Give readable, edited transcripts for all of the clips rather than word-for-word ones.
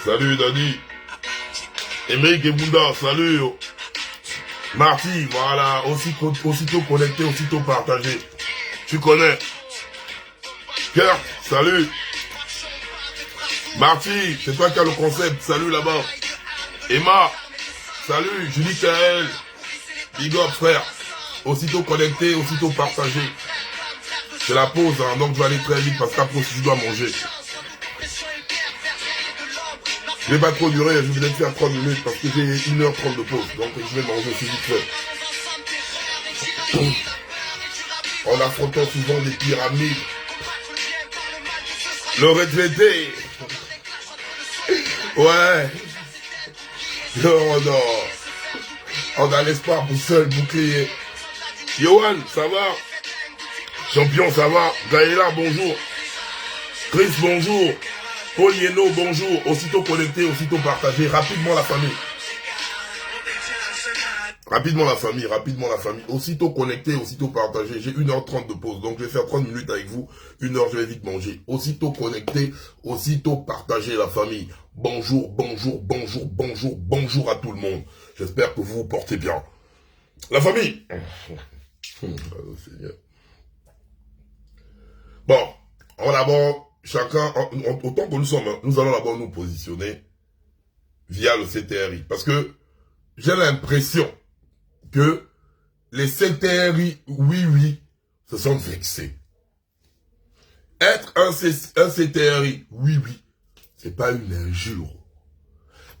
Salut Dani. Émeric et Bunda, salut. Marty, voilà, aussitôt connecté, aussitôt partagé. Tu connais. Kurt, salut. Marty, c'est toi qui as le concept, salut là-bas. Emma, salut. Julie Kael, big up frère. Aussitôt connecté, aussitôt partagé. C'est la pause, hein, donc je vais aller très vite parce qu'après je dois manger. Je vais pas trop durer, je vais peut-être faire 3 minutes parce que j'ai 1h30 de pause, donc je vais manger aussi vite fait. En affrontant souvent des pyramides. Le retraité. Ouais. Non. On a l'espoir pour seul bouclier. Johan, ça va? Champion, ça va? Gaëla, bonjour. Chris, bonjour. Paul Yeno, bonjour. Aussitôt connecté, aussitôt partagé. Rapidement la famille. Rapidement la famille. Aussitôt connecté, aussitôt partagé. J'ai 1h30 de pause. Donc je vais faire 30 minutes avec vous. 1h, je vais vite manger. Aussitôt connecté, aussitôt partagé la famille. Bonjour à tout le monde. J'espère que vous vous portez bien. La famille. Oh, Seigneur. Bon, on va d'abord, chacun, autant que nous sommes, nous allons d'abord nous positionner via le CTRI. Parce que j'ai l'impression que les CTRI, oui, se sont vexés. Être un CTRI, oui, c'est pas une injure.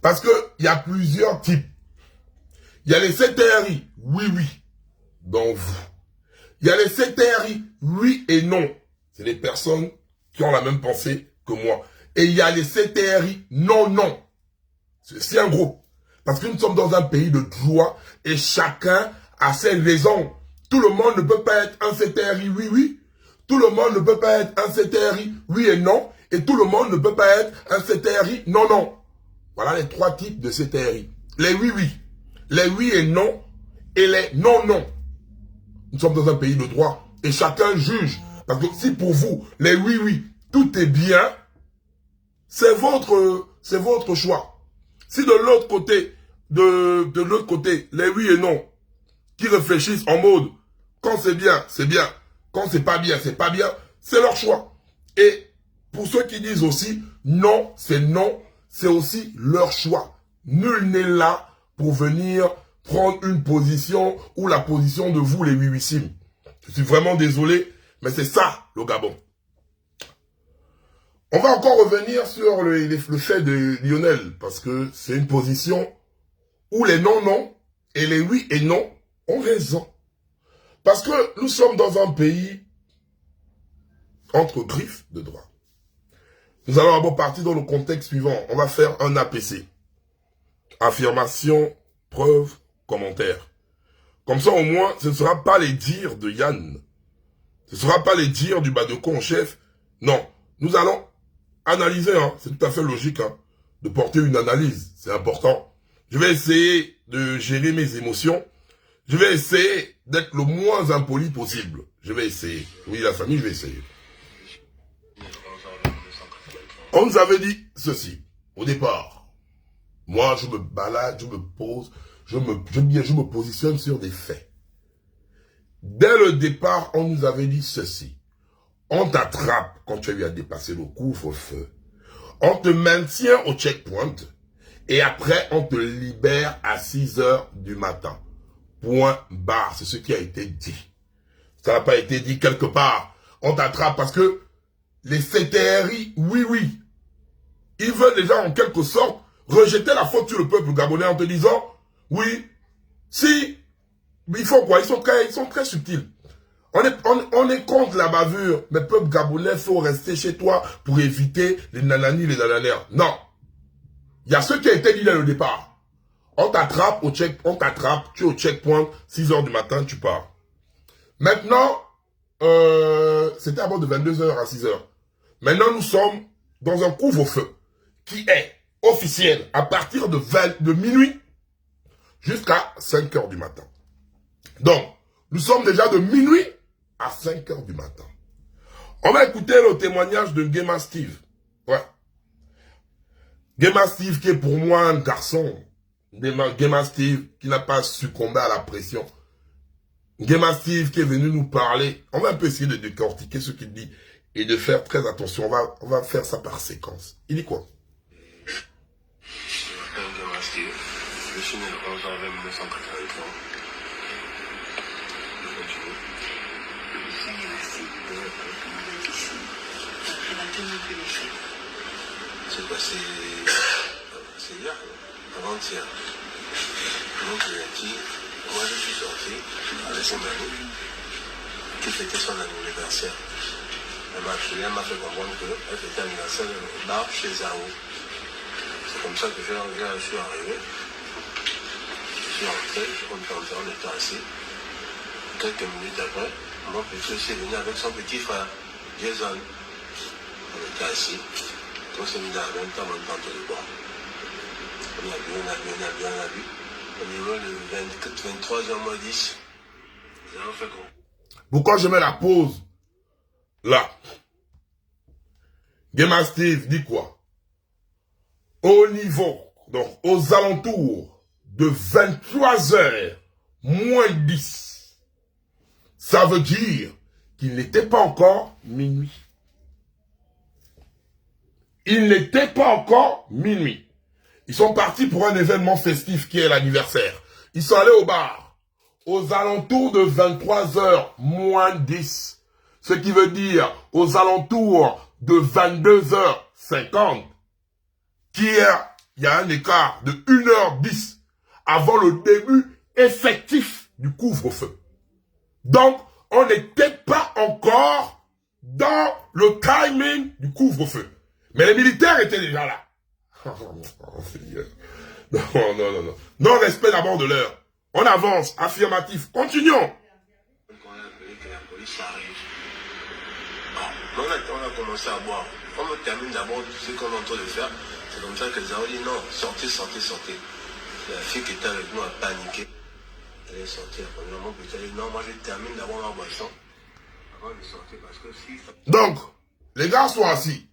Parce que il y a plusieurs types. Il y a les CTRI, oui, dont vous. Il y a les CTRI, oui et non. C'est les personnes qui ont la même pensée que moi. Et il y a les CTRI, non. C'est un groupe. Parce que nous sommes dans un pays de droit et chacun a ses raisons. Tout le monde ne peut pas être un CTRI, oui. Tout le monde ne peut pas être un CTRI, oui et non. Et tout le monde ne peut pas être un CTRI, non. Voilà les 3 types de CTRI. Les oui, les oui et non, et les non. Nous sommes dans un pays de droit et chacun juge. Parce que si pour vous, les oui, tout est bien, c'est votre choix. Si de l'autre côté, de l'autre côté, les oui et non, qui réfléchissent en mode, quand c'est bien, quand c'est pas bien, c'est leur choix. Et pour ceux qui disent aussi, non, c'est aussi leur choix. Nul n'est là pour venir prendre une position ou la position de vous, les oui-wissimes. Je suis vraiment désolé, mais c'est ça, le Gabon. On va encore revenir sur le fait de Lionel, parce que c'est une position où les non et les oui et non ont raison. Parce que nous sommes dans un pays entre griffes de droit. Nous allons d'abord partir dans le contexte suivant. On va faire un APC. Affirmation, preuve, commentaire. Comme ça, au moins, ce ne sera pas les dires de Yann. Ce ne sera pas les dires du Badeko en chef. Non. Nous allons analyser, hein. C'est tout à fait logique, hein, de porter une analyse. C'est important. Je vais essayer de gérer mes émotions. Je vais essayer d'être le moins impoli possible. Je vais essayer. Oui, la famille, je vais essayer. On nous avait dit ceci, au départ. Moi, je me balade, je me pose, je me positionne sur des faits. Dès le départ, on nous avait dit ceci. On t'attrape quand tu as eu à dépasser le couvre-feu. On te maintient au checkpoint. Et après, on te libère à 6h du matin. Point barre. C'est ce qui a été dit. Ça n'a pas été dit quelque part. On t'attrape parce que les CTRI, oui. Ils veulent déjà en quelque sorte rejeter la faute sur le peuple gabonais en te disant, oui, si, ils font quoi? Ils sont très subtils. On est contre la bavure, mais peuple gabonais, faut rester chez toi pour éviter les nanani, les nananères. Non. Il y a ce qui a été dit dès le départ. On t'attrape tu es au checkpoint, 6h du matin, tu pars. Maintenant, c'était avant de 22h à 6h. Maintenant, nous sommes dans un couvre-feu qui est officiel à partir de minuit jusqu'à 5h du matin. Donc, nous sommes déjà de minuit à 5h du matin. On va écouter le témoignage de Ngema Steve. Ouais. Gema Steve qui est pour moi un garçon. Gema Steve qui n'a pas succombé à la pression. Gema Steve qui est venu nous parler. On va un peu essayer de décortiquer ce qu'il dit et de faire très attention. On va faire ça par séquence. Il dit quoi? Je m'appelle Gema Steve. Je suis né le 11 avril 1983. Je continue. Je suis Gema Steve. Racontez-nous un peu les faits. C'est passé... C'est hier, avant-hier. Donc, il a dit, moi je suis sorti avec son ami qui fêtait son anniversaire. Elle m'a appelé, elle m'a fait comprendre qu'elle fêtait l'anniversaire là chez Zao. C'est comme ça que je suis arrivé. Je suis rentré, on était assis. Quelques minutes après, mon petit aussi est venu avec son petit frère, Jason. On était assis. On s'est mis dans la même table, on tentait de boire. On a bu. Au niveau de 23h10, nous avons fait quoi? Pourquoi je mets la pause là? Gema Steve dit quoi? Au niveau, donc aux alentours de 23h moins 10, ça veut dire qu'il n'était pas encore minuit. Il n'était pas encore minuit. Ils sont partis pour un événement festif qui est l'anniversaire. Ils sont allés au bar aux alentours de 23h moins 10. Ce qui veut dire aux alentours de 22h50. Il y a un écart de 1h10 avant le début effectif du couvre-feu. Donc, on n'était pas encore dans le timing du couvre-feu. Mais les militaires étaient déjà là. Oh, Seigneur. Non. Non-respect d'abord de l'heure. On avance, affirmatif. Continuons. Quand on a appelé que la police arrive, bon, on a commencé à boire. On me termine d'abord ce qu'on est en train de faire. C'est comme ça que Zao dit non, sortez. La fille qui était avec nous a paniqué. Elle est sortie. Premièrement, puis elle dit non, moi je termine d'abord ma boisson avant de sortir parce que si. Donc, les gars sont assis.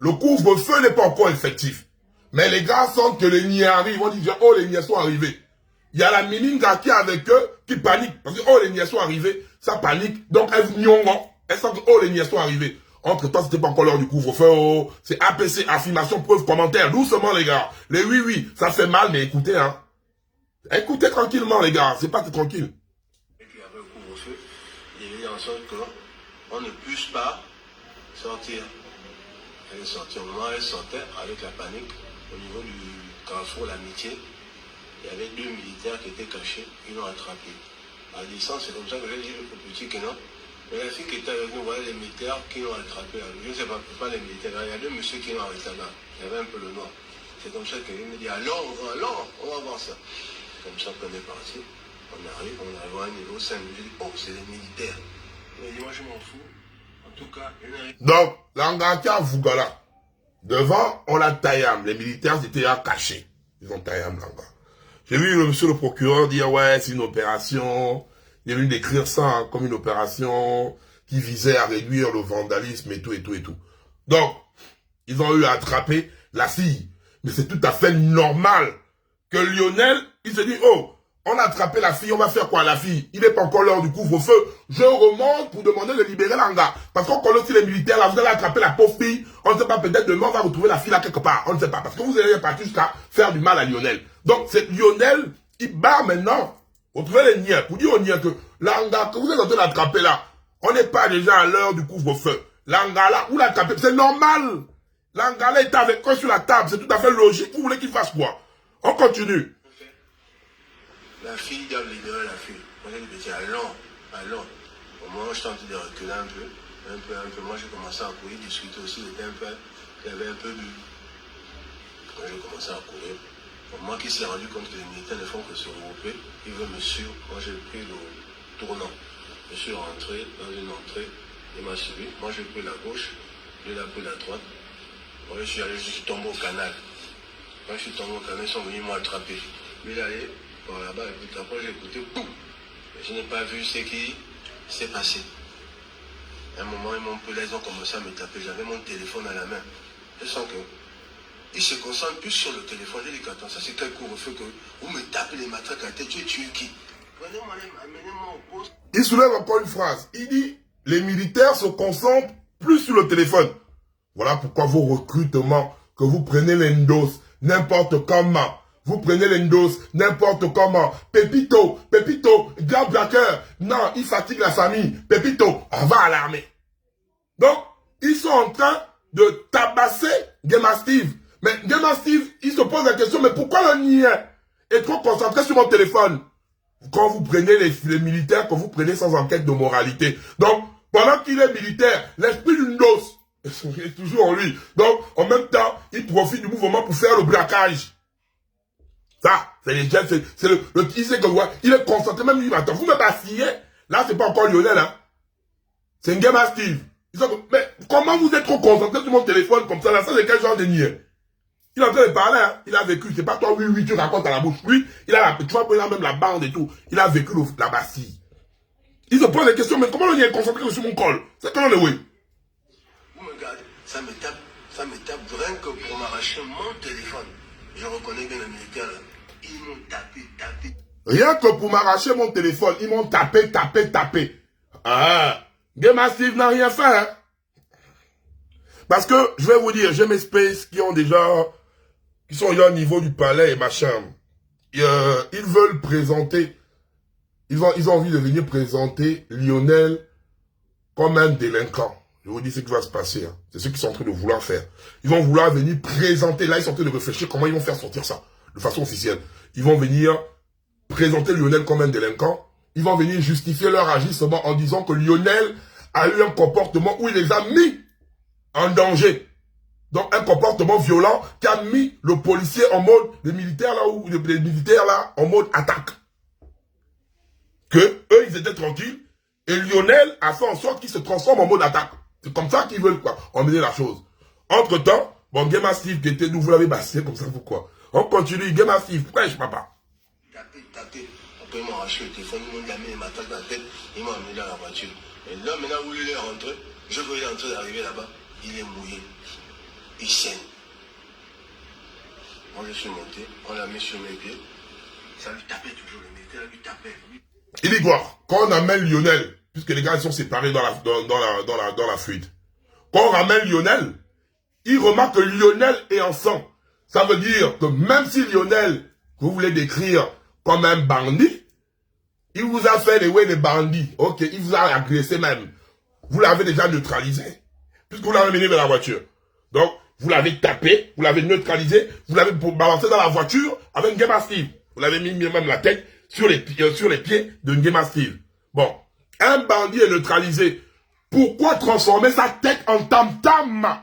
Le couvre-feu n'est pas encore effectif. Mais les gars sentent que les niais arrivent. On dit, oh, les niais sont arrivés. Il y a la Mininga qui est avec eux, qui panique. Parce que, oh, les niais sont arrivés. Ça panique. Donc, elles sentent que, oh, les niais sont arrivés. Entre temps, c'était pas encore l'heure du couvre-feu. Oh, c'est APC, affirmation, preuve, commentaire. Doucement, les gars. Les oui, ça fait mal, mais écoutez, hein. Écoutez tranquillement, les gars. C'est pas tranquille. Et puis, avec le couvre-feu, il y avait en sorte qu'on ne puisse pas sortir. Elle est sortie. Au moment où elle sortait, avec la panique, au niveau du carrefour L'Amitié, il y avait 2 militaires qui étaient cachés. Ils l'ont attrapé. À distance, c'est comme ça que j'ai dit au petit que non. Mais la fille qui était avec nous, voilà les militaires qui l'ont attrapé. Je ne sais pas les militaires. Il y a 2 messieurs qui l'ont arrêté là. Il y avait un peu le noir. C'est comme ça qu'il me dit alors, on va voir ça. Comme ça qu'on est parti. On arrive à un niveau 5. Je dis, oh, c'est les militaires. Il m'a dit, moi je m'en fous. En tout cas, il arrive. Donc, l'Angakia Vougala. Devant, on a Tayam. Les militaires étaient là cachés. Ils ont Tayam, l'Anga. J'ai vu le monsieur le procureur dire, ouais, c'est une opération. Il est venu décrire ça hein, comme une opération qui visait à réduire le vandalisme et tout. Donc, ils ont eu à attraper la fille. Mais c'est tout à fait normal que Lionel, il se dit, oh, on a attrapé la fille, on va faire quoi à la fille? Il n'est pas encore l'heure du couvre-feu. Je remonte pour demander de libérer l'Anga. Parce qu'on connaît aussi les militaires, là, vous allez attraper la pauvre fille. On ne sait pas, peut-être demain, on va retrouver la fille là quelque part. On ne sait pas. Parce que vous allez partir jusqu'à faire du mal à Lionel. Donc, c'est Lionel, il bat maintenant. Vous trouvez les niais. Pour dire aux niais que l'Anga, que vous êtes en train d'attraper là, on n'est pas déjà à l'heure du couvre-feu. L'Anga là, vous l'attrapez, c'est normal. L'Anga là est avec eux sur la table. C'est tout à fait logique. Vous voulez qu'il fasse quoi? On continue. La fille doit libérer la fille. Moi, j'ai dit, allons. Au moment où je tentais de reculer un peu. Moi, j'ai commencé à courir, discuter aussi. Il y avait un peu bu. Quand j'ai commencé à courir, moi qui s'est rendu compte que les militaires ne font que se regrouper, ils veulent me suivre. Moi, j'ai pris le tournant. Je suis rentré dans une entrée. Il m'a suivi. Moi, j'ai pris la gauche. Lui, il a pris la droite. Moi, je suis tombé au canal. Quand je suis tombé au canal, ils sont venus m'attraper. Lui, il est allé par là-bas, et puis après, j'ai écouté, boum! Mais je n'ai pas vu ce qui s'est passé. À un moment, ils ont commencé à me taper. J'avais mon téléphone à la main. Je sens que il se concentre plus sur le téléphone. Il dit qu'attends, ça c'est quel couvre-feu que vous me tapez les matraques à la tête, tu es tué qui? Amenez-moi au poste. Il soulève encore une phrase. Il dit, les militaires se concentrent plus sur le téléphone. Voilà pourquoi vos recrutements, que vous prenez l'endos, n'importe comment. Vous prenez l'endos, n'importe comment. Pépito, grand braqueur. Non, il fatigue la famille. Pépito, on va à l'armée. Donc, ils sont en train de tabasser Gema Steve. Mais Gema Steve, il se pose la question, mais pourquoi le niais est trop concentré sur mon téléphone? Quand vous prenez les militaires, que vous prenez sans enquête de moralité. Donc, pendant qu'il est militaire, l'esprit d'une dose est toujours en lui. Donc, en même temps, il profite du mouvement pour faire le braquage. Ça, c'est les jeunes, c'est il sait que il est concentré, même lui, attends, vous me passez, là, c'est pas encore Lionel, hein. C'est une Gema Steve. Mais comment vous êtes trop concentré sur mon téléphone comme ça, là, ça, c'est quel genre de niais? Il est en train de parler, hein. Il a vécu, c'est pas toi, oui, tu racontes à la bouche. Lui, il a tu vois, il a même la bande et tout. Il a vécu la bastille. Il se pose des questions, mais comment on est concentré sur mon col? C'est comment le oui? Vous me regardez, ça me tape rien que pour m'arracher mon téléphone. Je reconnais bien le militaire là. Ils m'ont tapé. Rien que pour m'arracher mon téléphone, ils m'ont tapé. Ah, Gema Steve n'a rien fait, hein. Parce que, je vais vous dire, j'ai mes spaces qui ont déjà, qui sont au niveau du palais et machin. Ils veulent présenter, ils ont envie de venir présenter Lionel comme un délinquant. Je vous dis ce qui va se passer. Hein. C'est ce qu'ils sont en train de vouloir faire. Ils vont vouloir venir présenter, là ils sont en train de réfléchir comment ils vont faire sortir ça, de façon officielle. Ils vont venir présenter Lionel comme un délinquant. Ils vont venir justifier leur agissement en disant que Lionel a eu un comportement où il les a mis en danger. Donc un comportement violent qui a mis le policier en mode, les militaires là, ou les militaires là, en mode attaque. Que eux ils étaient tranquilles et Lionel a fait en sorte qu'il se transforme en mode attaque. C'est comme ça qu'ils veulent quoi, emmener la chose. Entre temps, bon Gema Steve qui était nous, vous l'avez bassé comme ça, pourquoi? On continue, Gema Steve, prêche papa. Tapé. Après ils m'ont arraché le téléphone, ils m'ont mis les matraques dans la tête, ils m'ont amené dans la voiture. Et là maintenant où il est rentré, je voyais en train d'arriver là-bas. Il est mouillé. Il saigne. Moi, je suis monté. On l'a mis sur mes pieds. Ça lui tapait toujours. Le militaire lui tapait. Il dit quoi? Quand on amène Lionel, puisque les gars sont séparés dans la fuite, quand on ramène Lionel, il remarque que Lionel est en sang. Ça veut dire que même si Lionel, que vous voulez décrire comme un bandit, il vous a fait des bandits. Ok, il vous a agressé même. Vous l'avez déjà neutralisé. Puisque vous l'avez mené vers la voiture. Donc, vous l'avez tapé, vous l'avez neutralisé, vous l'avez balancé dans la voiture avec Gema Steve. Vous l'avez mis même la tête sur les pieds de Gema Steve. Bon, un bandit est neutralisé. Pourquoi transformer sa tête en tam-tam?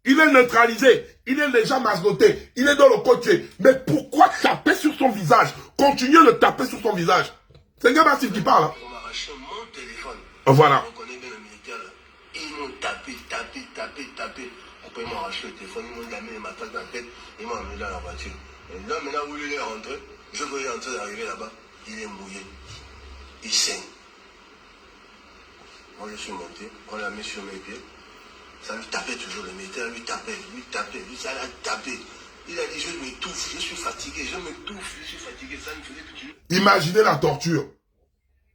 Il est neutralisé, il est déjà masgoté, il est dans le côté. Mais pourquoi taper sur son visage? Continuez de taper sur son visage. C'est Gema Steve qui parle. Hein? On m'a arraché mon téléphone. Voilà. On connaît bien le militaire là. Ils m'ont tapé. Après ils m'ont arraché le téléphone, ils m'ont mis les matraques dans la tête, ils m'ont amené dans la voiture. Et là maintenant où il est rentré, je voyais en train d'arriver là-bas, il est mouillé. Il saigne. Moi je suis monté, on l'a mis sur mes pieds. Ça lui tapait toujours, le militaire lui tapait, ça l'a tapé. Il a dit je m'étouffe, je suis fatigué, ça me faisait que tu... Imaginez la torture.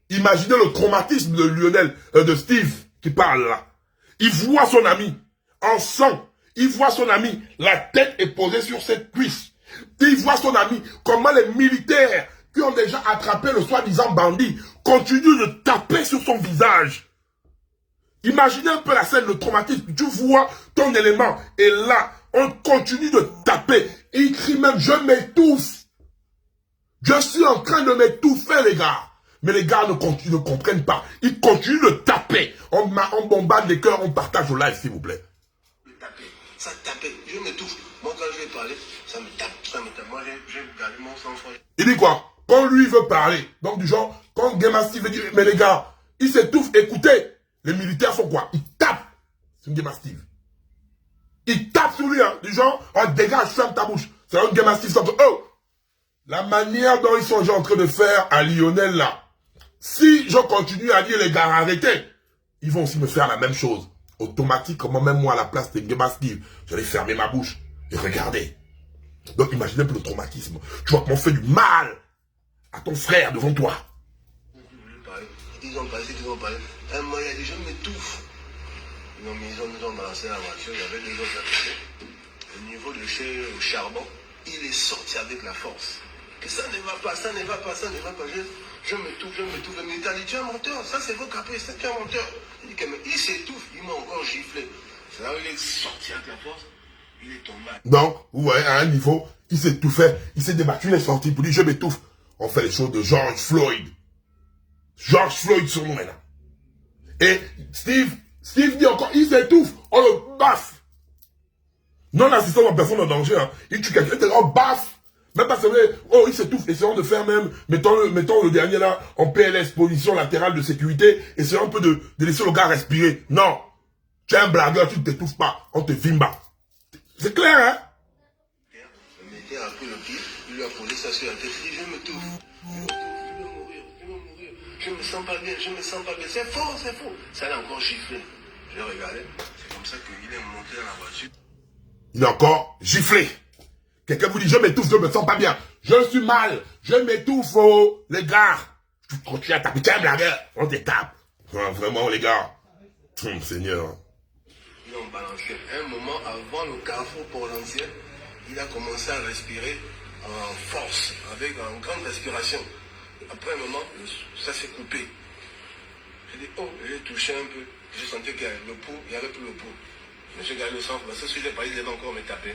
Imaginez le traumatisme de Lionel, de Steve qui parle là. Il voit son ami en sang. Il voit son ami, la tête est posée sur cette cuisse. Il voit son ami, comment les militaires qui ont déjà attrapé le soi-disant bandit continuent de taper sur son visage. Imaginez un peu la scène, le traumatisme. Tu vois ton élément et là, on continue de taper. Et il crie même, je m'étouffe. Je suis en train de m'étouffer, les gars. Mais les gars ne comprennent pas. Ils continuent de taper. On bombarde les cœurs, on partage au live, s'il vous plaît. Ça tapait, je m'étouffe. Moi, quand je vais parler, ça me tape. Moi, j'ai gardé mon sang-froid. Il dit quoi? Quand lui veut parler, donc du genre, quand Gema Steve veut dire, mais les gars, il s'étouffe, écoutez, les militaires font quoi? Ils tapent sur Gema Steve. Ils tapent sur lui, hein, du genre, oh, dégage, ferme ta bouche. C'est un Gema Steve, oh! La manière dont ils sont en train de faire à Lionel, là, si je continue à dire, les gars, arrêtez, ils vont aussi me faire la même chose. Automatiquement, même moi, à la place de Gema Steve, j'allais fermer ma bouche. Et regardez. Donc imaginez un peu le traumatisme. Tu vois comment on fait du mal à ton frère devant toi. Ils ont parlé. Un mois, il y a des gens qui m'étouffent. Ils nous ont balancé la voiture, il y avait deux autres à côté. Au niveau de chez au charbon, il est sorti avec la force. Que ça ne va pas. Je m'étouffe. Le militaire dit, tu es un menteur, ça c'est vos caprices, tu es un menteur. Il dit que mais il s'étouffe, il m'a encore giflé. C'est là où il est sorti avec la force, il est tombé. Donc, vous voyez, à un niveau, il s'est tout fait, il s'est débattu, il est sorti pour dire je m'étouffe. On fait les choses de George Floyd. George Floyd sur nous maintenant. Et Steve dit encore, il s'étouffe, on le baffe. Non assistant en personne en danger, hein. Il tue quelqu'un, on baffe. Même pas c'est vrai, oh il s'étouffe, essayons de faire même, mettons le dernier là, en PLS, position latérale de sécurité, essayons un peu de laisser le gars respirer. Non, tu es un blagueur, tu ne t'étouffes pas, on te vimba. C'est clair, hein? Le militaire a pris le pied, il lui a posé ça sur la tête, il dit je m'étouffe, je vais mourir, je me sens pas bien, c'est faux, ça l'a encore giflé. Je l'ai regardé, c'est comme ça qu'il est monté dans la voiture. Il a encore giflé. Quelqu'un vous dit, je m'étouffe, je me sens pas bien. Je suis mal, je m'étouffe, oh, les gars. Tu continues à taper, tiens, blagueur, on te tape. Ah, vraiment, les gars. Seigneur. Ils ont balancé. Un moment avant le carrefour pour l'ancien, il a commencé à respirer en force, avec une grande respiration. Après un moment, ça s'est coupé. J'ai dit, oh, j'ai touché un peu. J'ai senti qu'il y avait le pouls, il n'y avait plus le pouls. Mais j'ai gardé le sang, parce que si je l'ai pas, il devait encore me taper.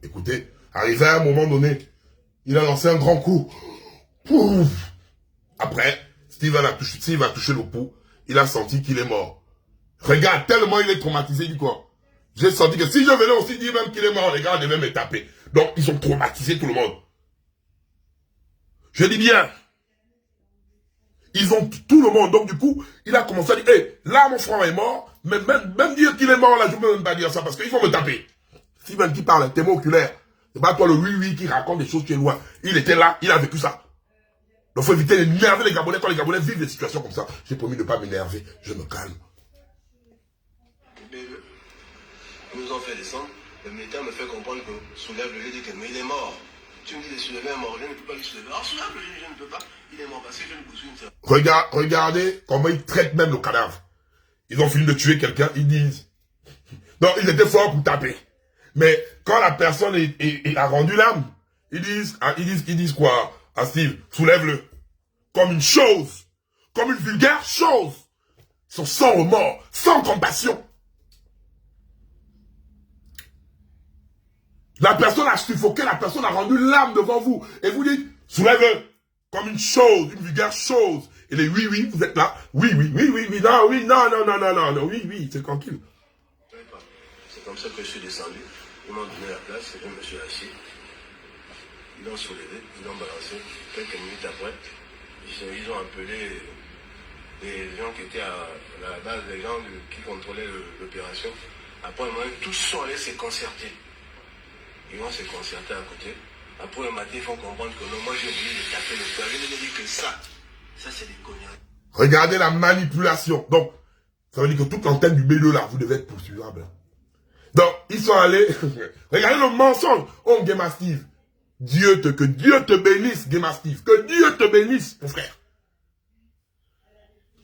Écoutez, arrivé à un moment donné, il a lancé un grand coup. Pouf. Après, Steve a touché le pouls, il a senti qu'il est mort. Regarde, tellement il est traumatisé, il dit quoi? J'ai senti que si je venais aussi dire même qu'il est mort, les gars devaient me taper. Donc, ils ont traumatisé tout le monde. Je dis bien. Ils ont tout le monde. Donc, du coup, il a commencé à dire, hé, là, mon frère est mort, mais même dire qu'il est mort, là, je ne peux même pas dire ça, parce qu'ils vont me taper. Steven qui parle, témoin oculaire. C'est pas toi le oui qui raconte des choses qui est loin. Il était là, il a vécu ça. Donc, il faut éviter d'énerver les Gabonais. Quand les Gabonais vivent des situations comme ça, j'ai promis de ne pas m'énerver. Je me calme. Ils nous ont fait descendre. Le militaire me fait comprendre que soulève-le, il dit que mais il est mort. Tu me dis de soulever un mort, je ne peux pas le soulever. Alors soulève-le, je ne peux pas. Il est mort parce que je ne poursuis une seule. Regardez comment ils traitent même le cadavre. Ils ont fini de tuer quelqu'un, ils disent. Donc, ils étaient forts pour taper. Mais quand la personne a rendu l'âme, ils disent quoi à Steve? Soulève-le. Comme une chose. Comme une vulgaire chose. Ils sont sans remords, sans compassion. La personne a suffoqué, la personne a rendu l'âme devant vous. Et vous dites, soulève-le. Comme une chose, une vulgaire chose. Et les oui, vous êtes là. Oui, non, c'est tranquille. C'est comme ça que je suis descendu. Ils m'ont donné la place et je me suis assis. Ils l'ont soulevé, ils l'ont balancé. Quelques minutes après, ils ont appelé les gens qui étaient à la base, les gens qui contrôlaient l'opération. Après, tous sont allés se concerter. Ils vont se concerter à côté. Après le matin, ils font comprendre que non, moi j'ai voulu les taper le cœur. Je leur ai dit que ça c'est des conneries. Regardez la manipulation. Donc, ça veut dire que toute l'antenne du B2 là, vous devez être poursuivable. Donc, ils sont allés. Regardez le mensonge. Oh, Gema Steve. Que Dieu te bénisse, Gema Steve. Que Dieu te bénisse, mon frère.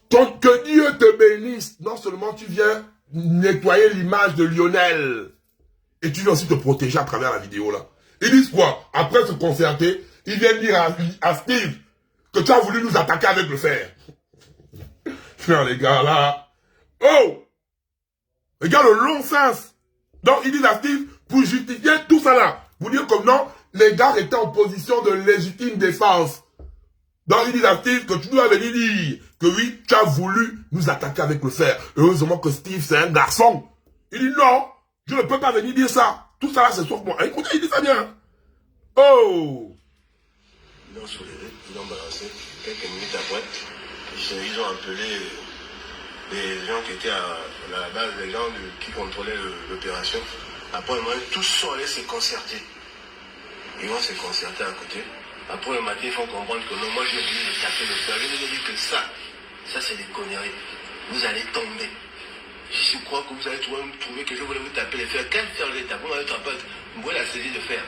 Donc, que Dieu te bénisse. Non seulement tu viens nettoyer l'image de Lionel. Et tu viens aussi te protéger à travers la vidéo là. Ils disent quoi? Après se concerter, ils viennent dire à Steve que tu as voulu nous attaquer avec le fer. Frère, les gars là. Oh! Regarde le long sens. Donc, ils disent à Steve, pour justifier tout ça là, vous dire comme non, les gars étaient en position de légitime défense. Donc, ils disent à Steve que tu nous avais dit que oui, tu as voulu nous attaquer avec le fer. Heureusement que Steve, c'est un garçon. Il dit non, je ne peux pas venir dire ça. Tout ça là, c'est sauf moi. Écoutez, il dit ça bien. Oh! Ils l'ont soulevé, ils l'ont balancé. Quelques minutes après, ils ont appelé les gens qui étaient à la base, les gens qui contrôlaient l'opération. Après le matin, tous sont allés se concerter. Ils vont se concerter à côté. Après le matin, ils font comprendre que non, moi j'ai voulu les taper le cœur. Je leur ai dit que ça c'est des conneries. Vous allez tomber. Je crois que vous allez trouver que je voulais vous taper le fer. Quel fer j'ai tapé? Vous m'avez tapé. Vous voulez la saisie de fer.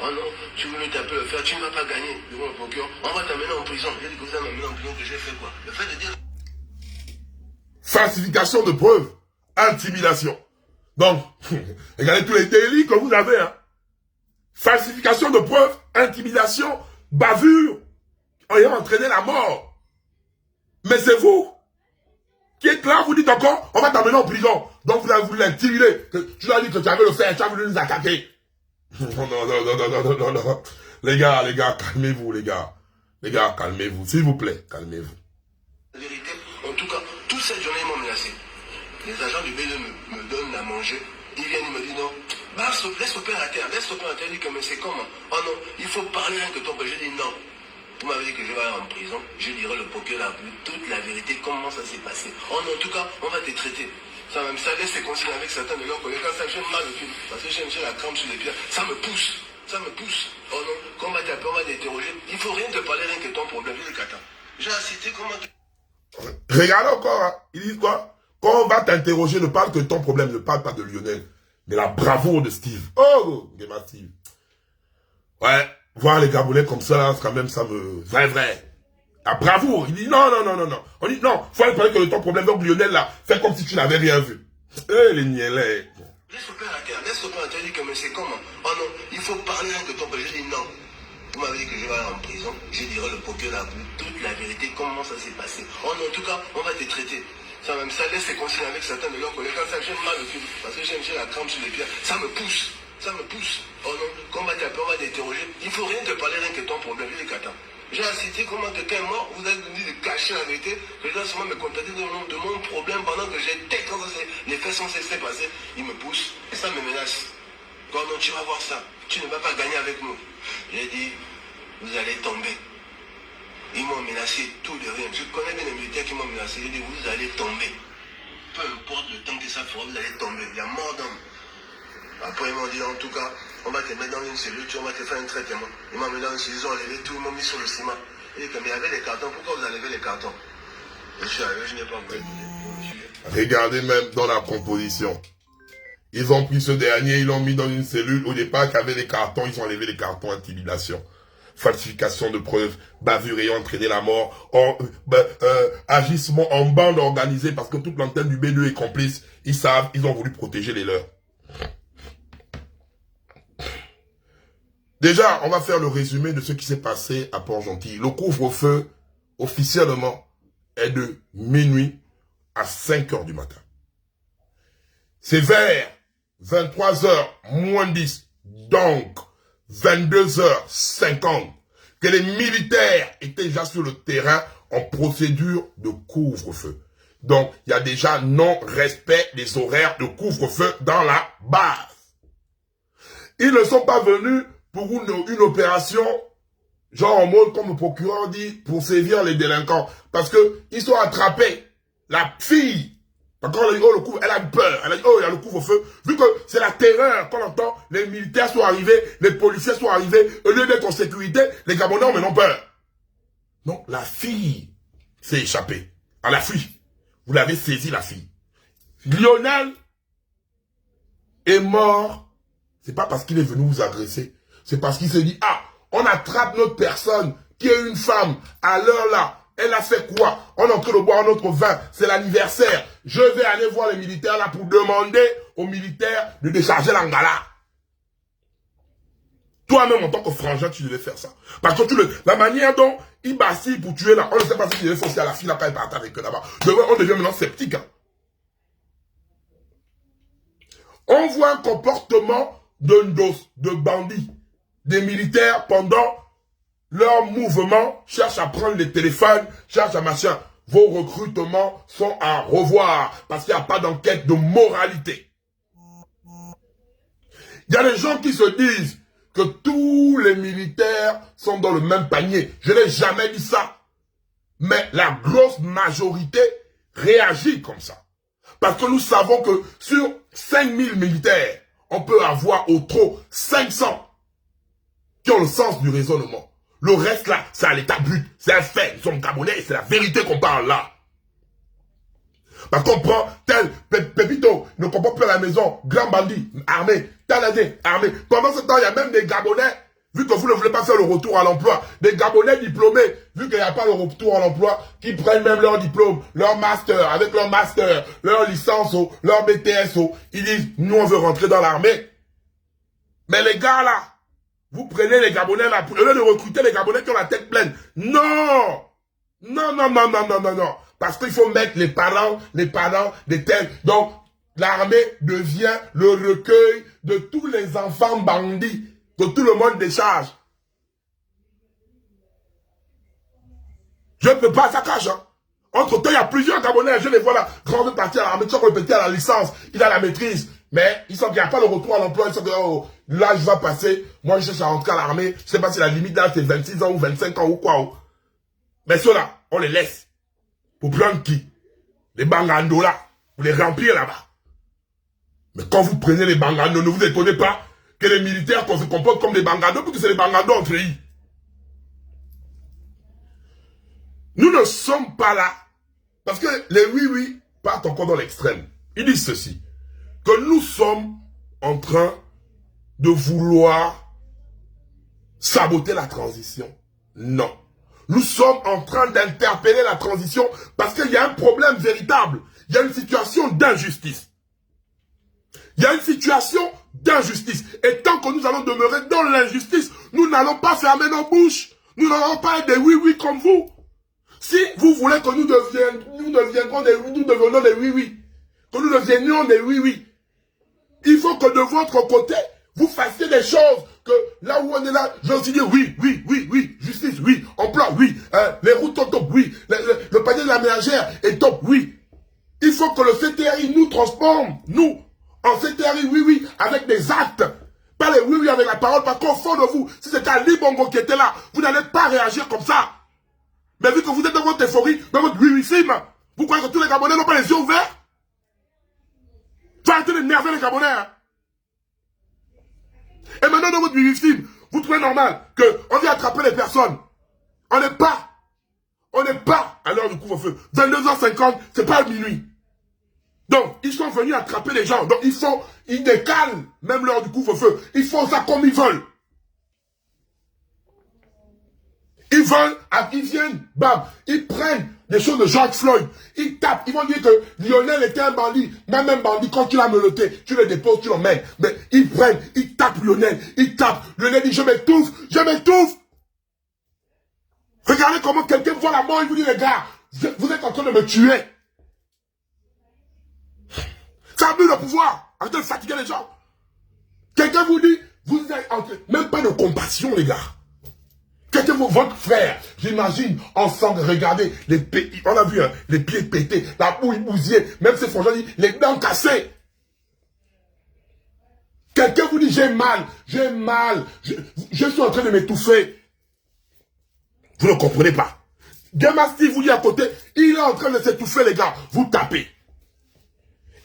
Oh non, tu veux me taper le fer, tu ne vas pas gagner devant le procureur. On va t'amener en prison. J'ai dit que vous allez m'amener en prison, que j'ai fait quoi? Le fait de dire... Falsification de preuves, intimidation. Donc, regardez tous les délits que vous avez. Hein. Falsification de preuves, intimidation, bavure, ayant entraîné la mort. Mais c'est vous qui êtes là, vous dites encore, on va t'amener en prison. Donc vous avez voulu l'intimider. Tu as dit que tu avais le fer, tu as voulu nous attaquer. Non. Les gars, calmez-vous, les gars. Les gars, calmez-vous, s'il vous plaît, calmez-vous. La vérité, en tout cas, toute cette journée, ils m'ont menacé. Les agents du BD me donnent à manger. Ils viennent, ils me disent non, bah, laisse ton père à terre, laisse ton père à terre. Il dit que mais c'est comment? Oh non, il faut parler rien que ton père. Je dis non. Vous m'avez dit que je vais aller en prison. Je dirai le procureur toute la vérité, comment ça s'est passé. Oh non, en tout cas, on va te traiter. Ça même ça laisse ses consignes avec certains de leurs collègues. Quand ça, j'ai mal au cul, parce que j'ai la crampe sur les pieds. Ça me pousse. Ça me pousse. Oh non, quand on va t'appeler, on va t'interroger. Il faut rien te parler, rien que ton problème. Je dis Kata. J'ai assisté comment tu... Regarde encore, hein. Ils disent quoi? Quand on va t'interroger, ne parle que de ton problème, ne parle pas de Lionel. Mais la bravoure de Steve. Oh, Game Steve. Ouais, voir les Gabonais comme ça, là, quand même, ça me... Vrai. La bravoure. Il dit non. On dit non, faut aller parler que de ton problème. Donc Lionel, là, fais comme si tu n'avais rien vu. Eh, les nielés. Laisse ton père à terre, laisse ton père à terre. Il dit que mais c'est comment? Oh non, il faut parler rien que ton père. Je dis non. Vous m'avez dit que je vais aller en prison. Je dirai le procureur toute la vérité, comment ça s'est passé. Oh non, en tout cas, on va te traiter. Ça même ça laisse ses consignes avec certains de leurs collègues. Quand ça, j'ai mal au cul, parce que j'ai la crampe sur les pieds. Ça me pousse. Ça me pousse. Oh non, quand on va t'appeler, on va t'interroger. Il faut rien te parler, rien que ton problème. Je dis Kata. J'ai assisté comment quelqu'un est mort. Vous avez dit de cacher la vérité. Que je dois seulement me contacter de mon problème pendant que j'étais quand les faits sont cessés passer. Il me pousse. Et ça me menace. Quand non, tu vas voir ça. Tu ne vas pas gagner avec nous. J'ai dit, vous allez tomber. Ils m'ont menacé tout de rien. Je connais bien les militaires qui m'ont menacé. J'ai dit, vous allez tomber. Peu importe le temps que ça fera, vous allez tomber. Il y a mort d'homme. Après, ils m'ont dit, en tout cas, on va te mettre dans une cellule, on va te faire un traitement. Ils m'ont mis dans une cellule, ils ont enlevé tout, ils m'ont mis sur le ciment. Ils disent, mais il y avait les cartons, pourquoi vous enlevez les cartons? Je suis arrivé, je n'ai pas envoyé. Regardez même dans la composition. Ils ont pris ce dernier, ils l'ont mis dans une cellule. Au départ, qu'il y avait des cartons, ils ont enlevé les cartons, intimidation. Falsification de preuves, bavure ayant entraîné la mort, agissement en bande organisée parce que toute l'antenne du B2 est complice. Ils savent, ils ont voulu protéger les leurs. Déjà, on va faire le résumé de ce qui s'est passé à Port-Gentil. Le couvre-feu, officiellement, est de minuit à 5 h du matin. C'est vers 23 h moins 10, donc 22h50, que les militaires étaient déjà sur le terrain en procédure de couvre-feu. Donc, il y a déjà non-respect des horaires de couvre-feu dans la base. Ils ne sont pas venus pour une opération, genre en mode, comme le procureur dit, pour sévir les délinquants. Parce que ils sont attrapés. La fille, quand on a dit, oh, le couvre, elle a eu peur. Elle a dit, oh, il y a le couvre-feu. Vu que c'est la terreur qu'on entend, les militaires sont arrivés, les policiers sont arrivés, au lieu d'être en sécurité, les Gabonais ont maintenant peur. Non, la fille s'est échappée. Elle a fui. Vous l'avez saisi, la fille. Lionel est mort. C'est pas parce qu'il est venu vous agresser. C'est parce qu'il s'est dit, ah, on attrape notre personne qui est une femme à l'heure là. Elle a fait quoi? On est en train de boire notre vin. C'est l'anniversaire. Je vais aller voir les militaires là pour demander aux militaires de décharger l'angala. Toi-même, en tant que frangin, tu devais faire ça. Parce que la manière dont il bastille pour tuer là, on ne sait pas si il devait faire aussi à la fille là quand elle partait avec eux là-bas. On devient maintenant sceptique. Hein. On voit un comportement de bandits, des militaires pendant leur mouvement, cherchent à prendre les téléphones, cherchent à machin. Vos recrutements sont à revoir parce qu'il n'y a pas d'enquête de moralité. Il y a des gens qui se disent que tous les militaires sont dans le même panier. Je n'ai jamais dit ça. Mais la grosse majorité réagit comme ça. Parce que nous savons que sur 5000 militaires, on peut avoir au trop 500 qui ont le sens du raisonnement. Le reste là, c'est à l'état brut. C'est un fait. Nous sommes Gabonais et c'est la vérité qu'on parle là. Parce qu'on prend tel Pépito, ne comprend plus à la maison, grand bandit, armé, taladé, armé. Pendant ce temps, il y a même des Gabonais, vu que vous ne voulez pas faire le retour à l'emploi, des Gabonais diplômés, vu qu'il n'y a pas le retour à l'emploi, qui prennent même leur diplôme, leur master, avec leur master, leur licence, leur BTS, ils disent, nous on veut rentrer dans l'armée. Mais les gars là, vous prenez les Gabonais là, au lieu de recruter les Gabonais qui ont la tête pleine. Non! Non, non, non, non, non, non, non. Parce qu'il faut mettre les parents des tels. Donc, l'armée devient le recueil de tous les enfants bandits, que tout le monde décharge. Je ne peux pas, ça cache. Hein. Entre-temps, il y a plusieurs Gabonais, je les vois là, grand veut partir à l'armée, tu vois, le petit à la licence, il a la maîtrise. Mais ils sont qu'il n'y a pas le retour à l'emploi, ils sont que oh, l'âge va passer, moi je cherche à rentrer à l'armée, je ne sais pas si la limite d'âge c'est 26 ans ou 25 ans ou quoi. Oh. Mais ceux-là, on les laisse. Pour prendre qui? Les bangandos là, pour les remplir là-bas. Mais quand vous prenez les bangandos, ne vous étonnez pas que les militaires qu'on se comportent comme des bangandos, parce que c'est les bangandos entre eux. Nous ne sommes pas là. Parce que les oui-oui partent encore dans l'extrême. Ils disent ceci. Que nous sommes en train de vouloir saboter la transition. Non. Nous sommes en train d'interpeller la transition parce qu'il y a un problème véritable. Il y a une situation d'injustice. Il y a une situation d'injustice. Et tant que nous allons demeurer dans l'injustice, nous n'allons pas fermer nos bouches. Nous n'allons pas être des oui-oui comme vous. Si vous voulez que nous devenions des oui-oui, que nous devenions des oui-oui, il faut que de votre côté, vous fassiez des choses que là où on est là, je suis dit oui, oui, oui, oui, justice, oui, emploi, oui, les routes sont top, oui, le panier de la ménagère est top, oui. Il faut que le CTRI nous transforme, nous, en CTRI, oui, oui, avec des actes. Pas les oui, oui, avec la parole, parce qu'au fond de vous, si c'était Ali Bongo qui était là, vous n'allez pas réagir comme ça. Mais vu que vous êtes dans votre euphorie, dans votre oui-oui-sim, vous croyez que tous les Gabonais n'ont pas les yeux ouverts? Faut arrêter d'énerver les Gabonais. Hein. Et maintenant, dans votre oui-oui-sim, vous trouvez normal qu'on vient attraper les personnes. On n'est pas à l'heure du couvre-feu. 22h50, c'est pas minuit. Donc, ils sont venus attraper les gens. Donc, ils décalent même l'heure du couvre-feu. Ils font ça comme ils veulent. Ils viennent, bam, ils prennent des choses de George Floyd, ils tapent, ils vont dire que Lionel était un bandit, même un bandit, quand tu l'as menotté, tu le déposes, tu l'emmènes, mais ils prennent, ils tapent Lionel dit je m'étouffe, regardez comment quelqu'un voit la mort, il vous dit les gars, vous êtes en train de me tuer, ça abuse le pouvoir, arrêtez de fatiguer les gens, quelqu'un vous dit, vous êtes en train, même pas de compassion les gars. Votre frère, j'imagine, ensemble, regardez, les pays, on a vu, hein, les pieds pétés, la bouille bousillée, même ces frangins disent, les dents cassées. Quelqu'un vous dit, j'ai mal, je suis en train de m'étouffer. Vous ne comprenez pas. Gema Steve vous dit à côté, il est en train de s'étouffer, les gars, vous tapez.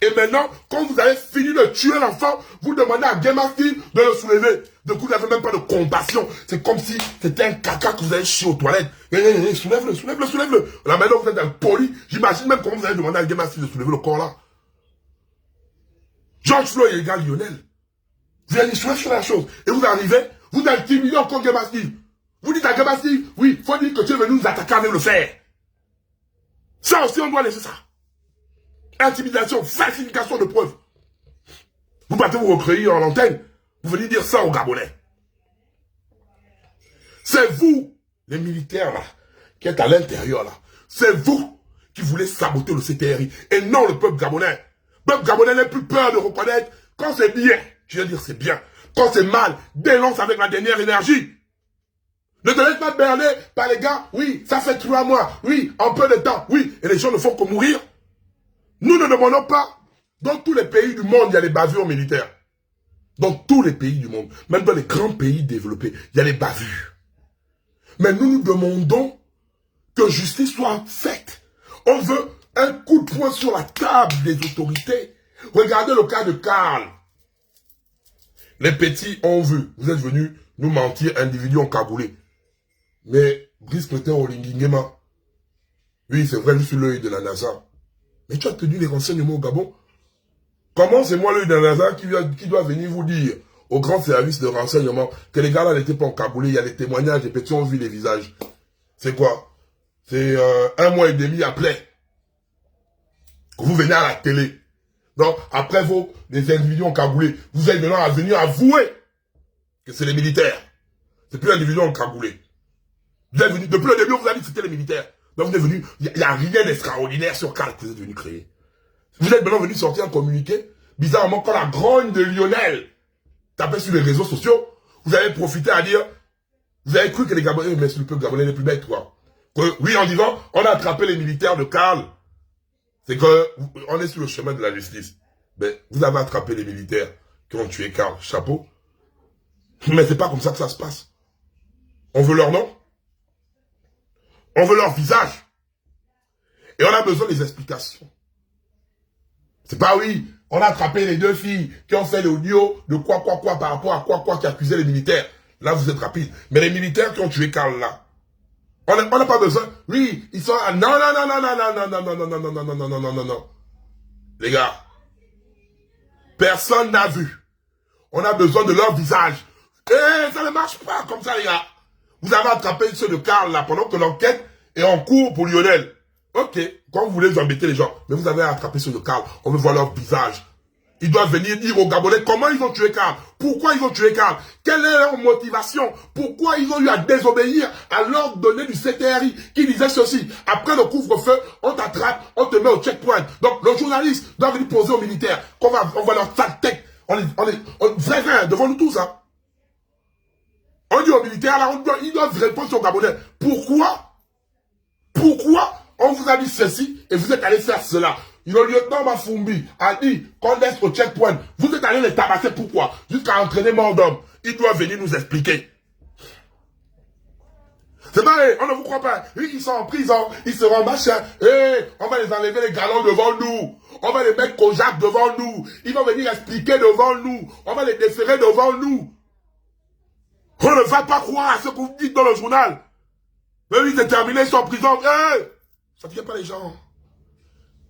Et maintenant, quand vous avez fini de tuer l'enfant, vous demandez à Gema Steve de le soulever. Du coup, vous n'avez même pas de compassion. C'est comme si c'était un caca que vous avez chié aux toilettes. Soulève-le. Là, maintenant, vous êtes un poli. J'imagine même comment vous avez demandé à Gema Steve de soulever le corps là. George Floyd égale Lionel. Vous avez dit, soulève la chose. Et vous arrivez, vous intimidez encore Gema Steve. Vous dites à Gema Steve, oui, il faut dire que tu es venu nous attaquer avec le fer. Ça aussi, on doit laisser ça. Intimidation, falsification de preuves. Vous partez vous recueillir en antenne. Vous venez dire ça aux Gabonais. C'est vous, les militaires là, qui êtes à l'intérieur là. C'est vous qui voulez saboter le CTRI. Et non le peuple gabonais. Le peuple gabonais n'a plus peur de reconnaître quand c'est bien. Je veux dire c'est bien. Quand c'est mal, dénonce avec la dernière énergie. Ne te laisse pas berner par les gars. Oui, ça fait 3 mois. Oui, en peu de temps. Oui, et les gens ne font que mourir. Nous ne demandons pas. Dans tous les pays du monde, il y a des bavures militaires. Dans tous les pays du monde, même dans les grands pays développés, il y a des bavures. Mais nous demandons que justice soit faite. On veut un coup de poing sur la table des autorités. Regardez le cas de Karl. Les petits ont vu. Vous êtes venus nous mentir, individus en cagoulé. Mais Brice Clotaire Olinguingema, oui, c'est vrai, je suis l'œil de la NASA. Mais tu as tenu les renseignements au Gabon. Comment c'est moi le Danaza qui doit venir vous dire au grand service de renseignement que les gars-là n'étaient pas encagoulés, il y a des témoignages, les petits ont vu les visages. C'est quoi? C'est 1 mois et demi après que vous venez à la télé. Donc, après les individus encagoulés, vous êtes maintenant à venir avouer que c'est les militaires. C'est plus l'individu encagoulé. Vous êtes venu, depuis le début, on vous a dit que c'était les militaires. Donc vous êtes venu, il n'y a rien d'extraordinaire sur Carl que vous êtes venu créer. Vous êtes maintenant venu sortir un communiqué. Bizarrement, quand la grogne de Lionel tapait sur les réseaux sociaux, vous avez profité à dire, vous avez cru que les Gabonais, mais c'est le peuple gabonais les plus bêtes, quoi. Que, oui, en disant, on a attrapé les militaires de Carl. C'est que, on est sur le chemin de la justice. Mais vous avez attrapé les militaires qui ont tué Carl. Chapeau. Mais c'est pas comme ça que ça se passe. On veut leur nom. On veut leur visage. Et on a besoin des explications. C'est pas oui, on a attrapé les 2 filles qui ont fait l'audio de quoi par rapport à quoi qui accusait les militaires. Là, vous êtes rapide. Mais les militaires qui ont tué Carl là, on n'a pas besoin. Oui, ils sont... Non. Les gars, personne n'a vu. On a besoin de leur visage. Eh, ça ne marche pas comme ça, les gars. Vous avez attrapé ceux de Carl là pendant que l'enquête est en cours pour Lionel. Ok, quand vous voulez vous embêter les gens, mais vous avez attrapé ceux de Carl, on veut voir leur visage. Ils doivent venir dire aux Gabonais comment ils ont tué Carl, pourquoi ils ont tué Carl, quelle est leur motivation, pourquoi ils ont eu à désobéir à l'ordre donné du CTRI qui disait ceci. Après le couvre-feu, on t'attrape, on te met au checkpoint. Donc le journaliste doit venir poser aux militaires, on va leur sale tête, vrai, devant nous tous, hein. On dit aux militaires, là, ils doivent répondre sur Gabonais. Pourquoi on vous a dit ceci et vous êtes allé faire cela? Le lieutenant Mafumbi a dit qu'on laisse au checkpoint. Vous êtes allé les tabasser, pourquoi? Jusqu'à entraîner mort d'homme. Il doit venir nous expliquer. C'est pareil, on ne vous croit pas. Oui, ils sont en prison, ils seront machin. On va les enlever les galons devant nous. On va les mettre Kojak devant nous. Ils vont venir expliquer devant nous. On va les déférer devant nous. On ne va pas croire à ce que vous dites dans le journal. Mais oui, c'est terminé, ils sont en prison. Ça ne tient pas les gens.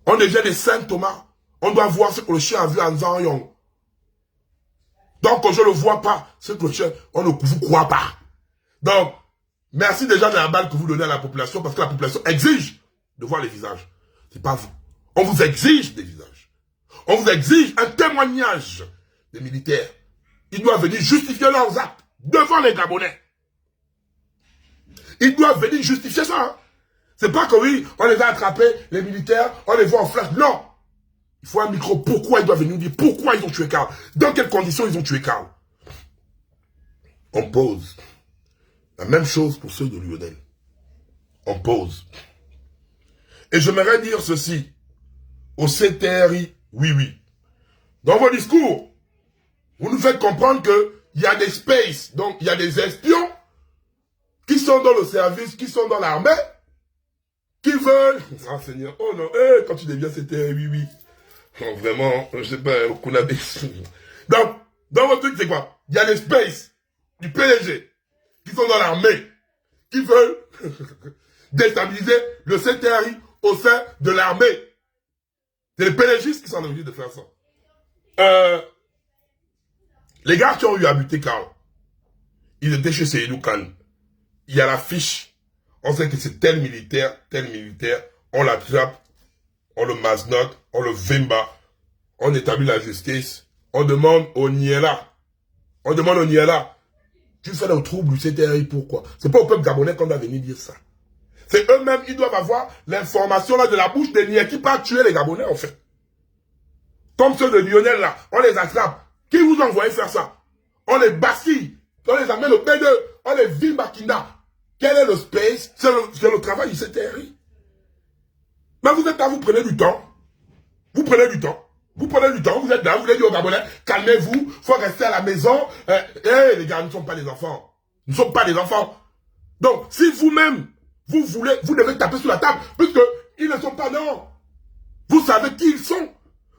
On devient des saints Thomas. On doit voir ce que le chien a vu en Zanyong. Donc, quand je ne le vois pas, ce que le chien, on ne vous croit pas. Donc, merci déjà de la balle que vous donnez à la population, parce que la population exige de voir les visages. C'est pas vous. On vous exige des visages. On vous exige un témoignage des militaires. Ils doivent venir justifier leurs actes devant les Gabonais. Ils doivent venir justifier ça. Hein. C'est pas que oui, on les a attrapés, les militaires, on les voit en flash. Non. Il faut un micro. Pourquoi ils doivent venir nous dire pourquoi ils ont tué Carl? Dans quelles conditions ils ont tué Carl? On pose. La même chose pour ceux de Lionel. On pose. Et j'aimerais dire ceci au CTRI, oui. Dans vos discours, vous nous faites comprendre qu'il y a des spaces, donc il y a des espions qui sont dans le service, qui sont dans l'armée, qui veulent... Ah Seigneur, oh non, quand tu deviens CTRI, oui. Non, vraiment, je sais pas, au Kounabé. Donc, dans votre truc, c'est quoi? Il y a des spaces du PDG qui sont dans l'armée, qui veulent déstabiliser le CTRI au sein de l'armée. C'est les PDGistes qui sont obligés de faire ça. Les gars qui ont eu à buter Carl, ils étaient chez Seydou Khan. Il y a la fiche. On sait que c'est tel militaire, on l'attrape, on le masnote, on le vimba, on établit la justice, on demande au Niela. Tu fais le trouble du CTRI, pourquoi? C'est pas au peuple gabonais qu'on doit venir dire ça. C'est eux-mêmes, ils doivent avoir l'information là de la bouche des Niais qui partent tuer les Gabonais, en fait. Comme ceux de Lionel là, on les attrape. Qui vous envoie faire ça? On les bastille, on les amène au P2, on les vile Makina. Quel est le space? C'est le travail du CTRI. Mais vous êtes là, vous prenez du temps. Vous êtes là, vous voulez dire aux Gabonais, calmez-vous, il faut rester à la maison. Les gars, nous ne sommes pas des enfants. Nous ne sommes pas des enfants. Donc, si vous-même, vous voulez, vous devez taper sur la table, puisque ils ne sont pas, non. Vous savez qui ils sont.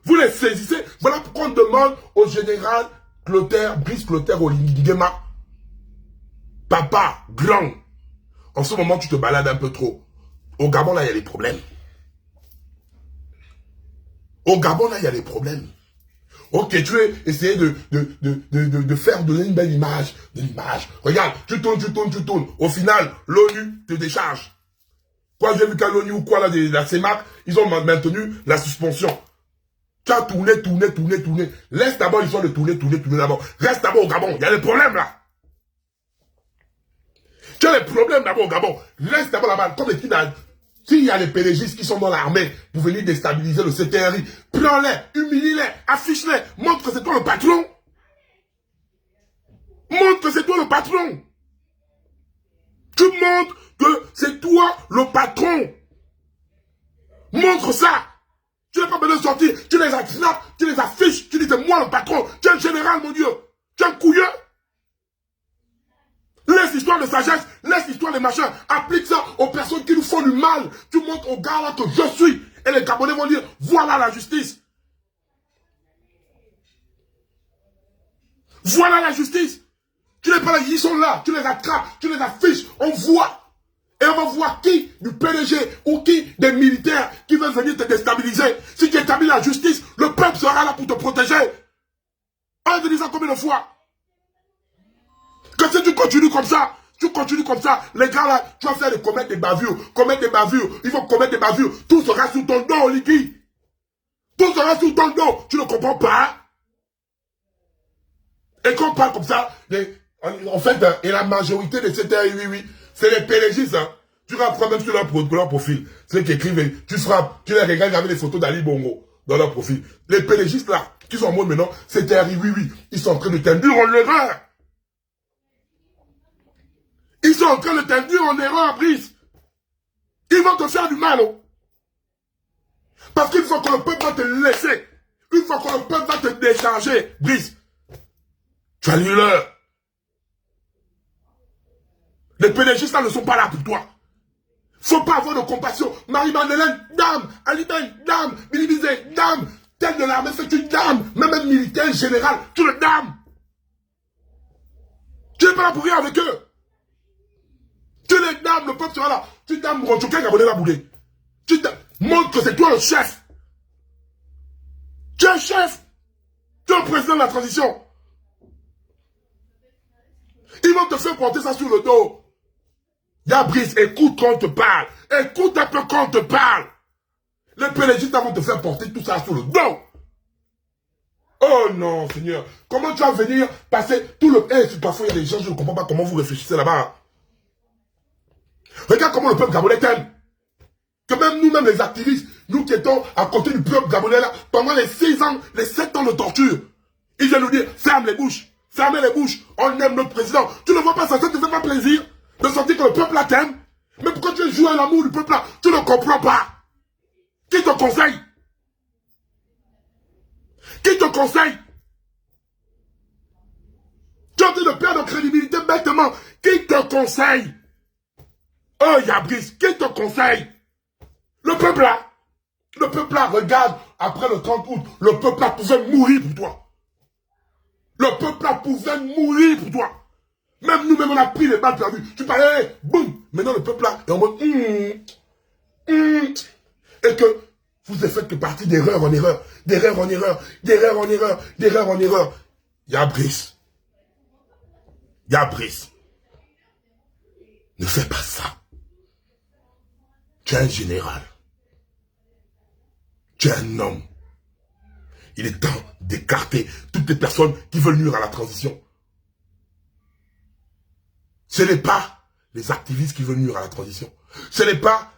Vous les saisissez. Voilà pourquoi on demande au général Brice Clotaire Olinguema. Papa, grand. En ce moment, tu te balades un peu trop. Au Gabon, là, il y a des problèmes. Au Gabon, là, il y a des problèmes. Ok, tu veux essayer de faire donner une belle image. Regarde, tu tournes. Au final, l'ONU te décharge. Quoi, j'ai vu qu'à l'ONU ou quoi, là, la CEMAC, ils ont maintenu la suspension. Tu as tourné. Laisse d'abord l'histoire de tourner d'abord. Reste d'abord au Gabon. Il y a des problèmes, là. Tu as des problèmes d'abord au Gabon. Reste d'abord là-bas. Comme les filles, s'il y a des pérégistes qui sont dans l'armée pour venir déstabiliser le CTRI, prends-les, humilie-les, affiche-les, montre que c'est toi le patron. Montre que c'est toi le patron. Tu montres que c'est toi le patron. Montre ça. Tu n'as pas besoin de sortir. Tu les attrapes, tu les affiches. Tu dis c'est moi le patron. Tu es un général, mon Dieu. Tu es un couilleux. Laisse l'histoire de sagesse, laisse l'histoire de machin. Applique ça aux personnes qui nous font du mal. Tu montres aux gars là que je suis. Et les Gabonais vont dire, voilà la justice. Voilà la justice. Tu n'es pas là, ils sont là. Tu les attrapes, tu les affiches. On voit. Et on va voir qui du PDG ou qui des militaires qui veulent venir te déstabiliser. Si tu établis la justice, le peuple sera là pour te protéger. On a dit ça combien de fois? Que si tu continues comme ça, les gars là, tu vas faire commettre des bavures, ils vont commettre des bavures, tout sera sous ton dos, Liki. Tout sera sous ton dos, tu ne comprends pas? Et quand on parle comme ça, en fait, et la majorité de ces terres, oui, c'est les pélégistes, hein. Tu reprends même sur leur profil, ceux qui écrivent, tu les regardes avec les photos d'Ali Bongo dans leur profil. Les pélégistes là, qui sont en mode maintenant, c'est terres, oui, ils sont en train de t'induire en erreur. Ils sont en train de t'induire en erreur, Brice. Ils vont te faire du mal. Oh. Parce qu'une fois que le peuple va te laisser, une fois que le peuple va te décharger, Brice, tu as lu l'heure. Les pédagistes là ne sont pas là pour toi. Faut pas avoir de compassion. Marie-Madeleine, dame. Alibel, dame. Bilibizé, dame. Tête de l'armée, c'est une dame. Même un militaire général, tu le dame. Tu n'es pas là pour rien avec eux. Tu les dames, le peuple sera là. Tu dames, Ronchoké, Gabonais va bouler. Tu montre que c'est toi le chef. Tu es le chef. Tu es le président de la transition. Ils vont te faire porter ça sur le dos. Ya Brice, écoute quand on te parle. Écoute un peu quand on te parle. Les pélégistes vont te faire porter tout ça sur le dos. Oh non, Seigneur. Comment tu vas venir passer tout le... parfois, il y a des gens, je ne comprends pas comment vous réfléchissez là-bas. Regarde comment le peuple gabonais t'aime. Que même nous-mêmes, les activistes, nous qui étions à côté du peuple gabonais là, pendant les 6 ans, les 7 ans de torture, ils viennent nous dire, ferme les bouches, fermez les bouches, on aime notre président. Tu ne vois pas ça, ça te fait pas plaisir de sentir que le peuple là t'aime. Mais pourquoi tu joues à l'amour du peuple là? Tu ne comprends pas. Qui te conseille? Qui te conseille? Tu es en train de perdre crédibilité bêtement. Qui te conseille? Oh, Yabrice, qui te conseille? Le peuple là, regarde, après le 30 août, le peuple là pouvait mourir pour toi. Le peuple là pouvait mourir pour toi. Même nous-mêmes, on a pris les balles perdues. Tu parlais, boum. Maintenant, le peuple là est en mode, et que vous êtes fait que partie d'erreur en erreur, d'erreur en erreur, d'erreur en erreur, d'erreur en erreur. Yabrice. Yabrice. Ne fais pas ça. Tu es un général. Tu es un homme. Il est temps d'écarter toutes les personnes qui veulent nuire à la transition. Ce n'est pas les activistes qui veulent nuire à la transition. Ce n'est pas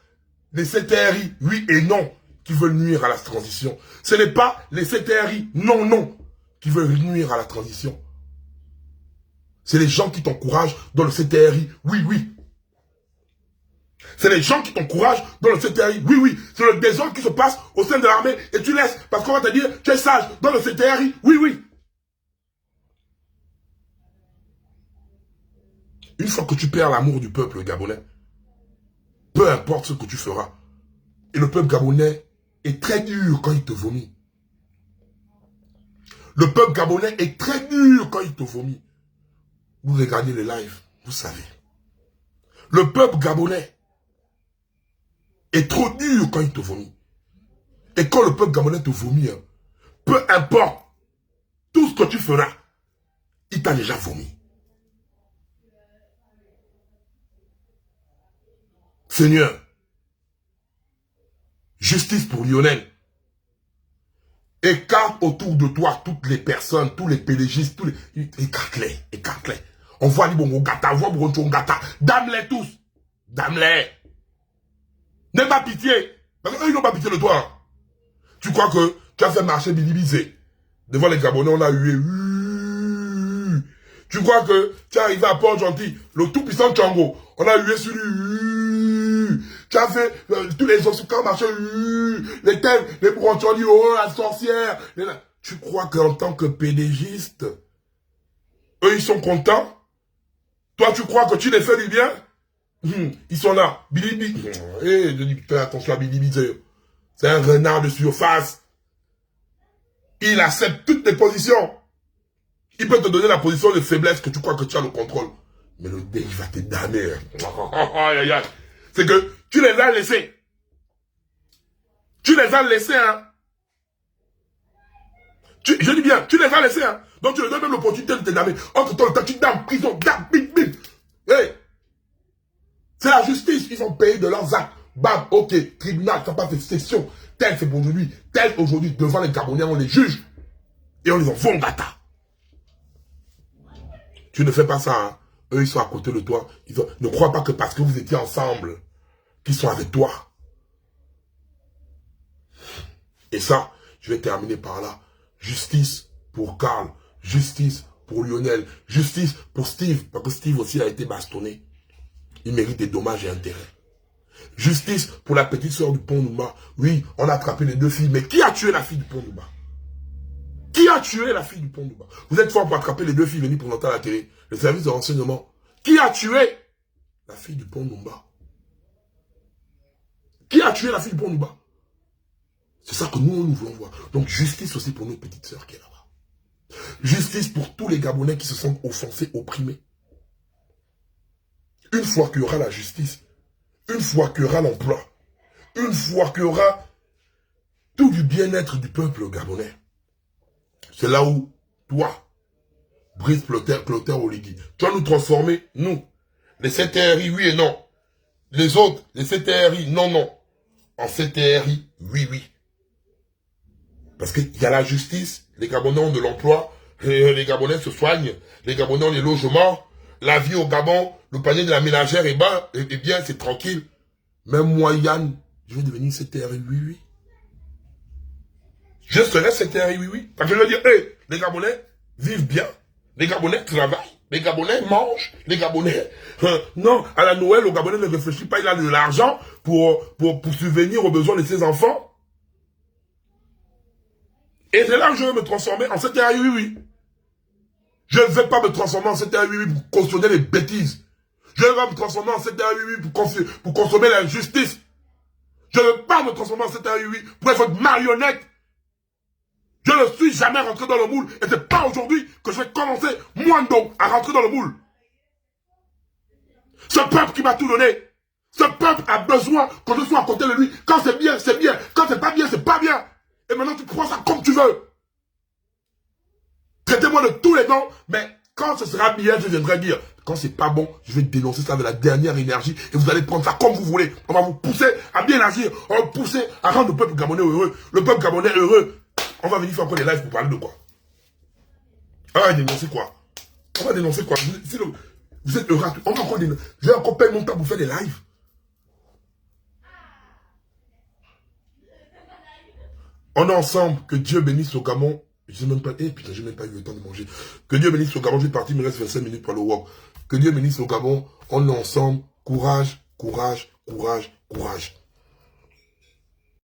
les CTRI, oui et non, qui veulent nuire à la transition. Ce n'est pas les CTRI, non, qui veulent nuire à la transition. C'est les gens qui t'encouragent dans le CTRI, oui. C'est les gens qui t'encouragent dans le CTRI, oui. C'est le désordre qui se passe au sein de l'armée et tu laisses parce qu'on va te dire, tu es sage dans le CTRI, oui. Une fois que tu perds l'amour du peuple gabonais, peu importe ce que tu feras, et le peuple gabonais est très dur quand il te vomit. Le peuple gabonais est très dur quand il te vomit. Vous regardez les lives, vous savez. Le peuple gabonais est trop dur quand il te vomit. Et quand le peuple gabonais te vomit, hein, peu importe tout ce que tu feras, il t'a déjà vomi. Seigneur, justice pour Lionel. Écarte autour de toi toutes les personnes, tous les pélégistes, tous les... Écarte-les, écarte-les. On voit les bons gata, on voit les bons gata. Dame-les tous. Dame-les. N'aie pas pitié. Parce qu'eux, ils n'ont pas pitié de toi. Tu crois que tu as fait marcher Bilibizé. Devant les Gabonais, on a hué. Tu crois que tu es arrivé à Port-Gentil, le tout-puissant Tchango. On a hué sur lui. Tu as fait tous les autres qui ont marché. Les thèmes, les bronchons, oh, la sorcière. Tu crois qu'en tant que pédégiste, eux, ils sont contents? Toi, tu crois que tu les fais du bien? Ils sont là. Bilibizé. Je dis, fais attention à Bilibizé. C'est un renard de surface. Il accepte toutes les positions. Il peut te donner la position de faiblesse que tu crois que tu as le contrôle. Mais le dé, il va te damner. C'est que tu les as laissés. Tu les as laissés, hein. Je dis bien, tu les as laissés, hein. Donc tu leur donnes même l'opportunité de te damner. Entre temps, tu damnes, prison, dame, bim, bim. Hey. C'est la justice. Ils ont payé de leurs actes. Bam, ok, tribunal, ça pas fait session. Tel c'est pour aujourd'hui. Tel aujourd'hui, devant les Gabonais, on les juge. Et on les envoie en gata. Tu ne fais pas ça, hein. Eux, ils sont à côté de toi. Ne crois pas que parce que vous étiez ensemble, qu'ils sont avec toi. Et ça, je vais terminer par là. Justice pour Karl. Justice pour Lionel. Justice pour Steve. Parce que Steve aussi a été bastonné. Il mérite des dommages et intérêts. Justice pour la petite sœur du Pont Noumba. Oui, on a attrapé les deux filles. Mais qui a tué la fille du Pont Noumba? Qui a tué la fille du Pont Noumba? Vous êtes fort pour attraper les deux filles venues pour entendre à la télé. Le service de renseignement. Qui a tué la fille du Pont Noumba? Qui a tué la fille du Pont Noumba? C'est ça que nous voulons voir. Donc justice aussi pour notre petite sœur qui est là-bas. Justice pour tous les Gabonais qui se sentent offensés, opprimés. Une fois qu'il y aura la justice, une fois qu'il y aura l'emploi, une fois qu'il y aura tout du bien-être du peuple gabonais, c'est là où toi, Brice Clotaire Oligui, tu vas nous transformer, nous, les CTRI, oui et non. Les autres, les CTRI, non, non. En CTRI, oui, oui. Parce qu'il y a la justice, les Gabonais ont de l'emploi, les Gabonais se soignent, les Gabonais ont les logements, la vie au Gabon, le panier de la ménagère est bas, et bien, c'est tranquille. Même moi, Yann, je vais devenir CTRI, oui, oui. Je serai CTRI, oui, oui. Parce que je veux dire, hey, les Gabonais vivent bien, les Gabonais travaillent, les Gabonais mangent, les Gabonais... non, à la Noël, le Gabonais ne réfléchit pas, il a de l'argent pour subvenir aux besoins de ses enfants. Et c'est là que je vais me transformer en CTRI, oui, oui. Je ne vais pas me transformer en CTRI, oui, oui, pour cautionner les bêtises. Je vais me transformer en CTRI, oui, oui, pour consommer l'injustice. Je ne vais pas me transformer en CTRI, oui, pour être une marionnette. Je ne suis jamais rentré dans le moule. Et c'est pas aujourd'hui que je vais commencer, moi donc, à rentrer dans le moule. Ce peuple qui m'a tout donné. Ce peuple a besoin que je sois à côté de lui. Quand c'est bien, c'est bien. Quand c'est pas bien, c'est pas bien. Et maintenant, tu prends ça comme tu veux. Traitez-moi de tous les noms, mais quand ce sera bien, je viendrai dire. Quand c'est pas bon, je vais dénoncer ça avec la dernière énergie et vous allez prendre ça comme vous voulez. On va vous pousser à bien agir. On va vous pousser à rendre le peuple gabonais heureux. Le peuple gabonais heureux. On va venir faire encore des lives pour parler de quoi? On va dénoncer quoi? On va dénoncer quoi? Vous êtes heureux. On va encore dénoncer. Je vais encore payer mon temps pour faire des lives. On est ensemble. Que Dieu bénisse le Gabon. Je n'ai même pas... putain, j'ai même pas eu le temps de manger. Que Dieu bénisse le Gabon. Je vais partir, il me reste 25 minutes pour le walk. Que Dieu bénisse le Gabon. On est ensemble. Courage, courage, courage, courage.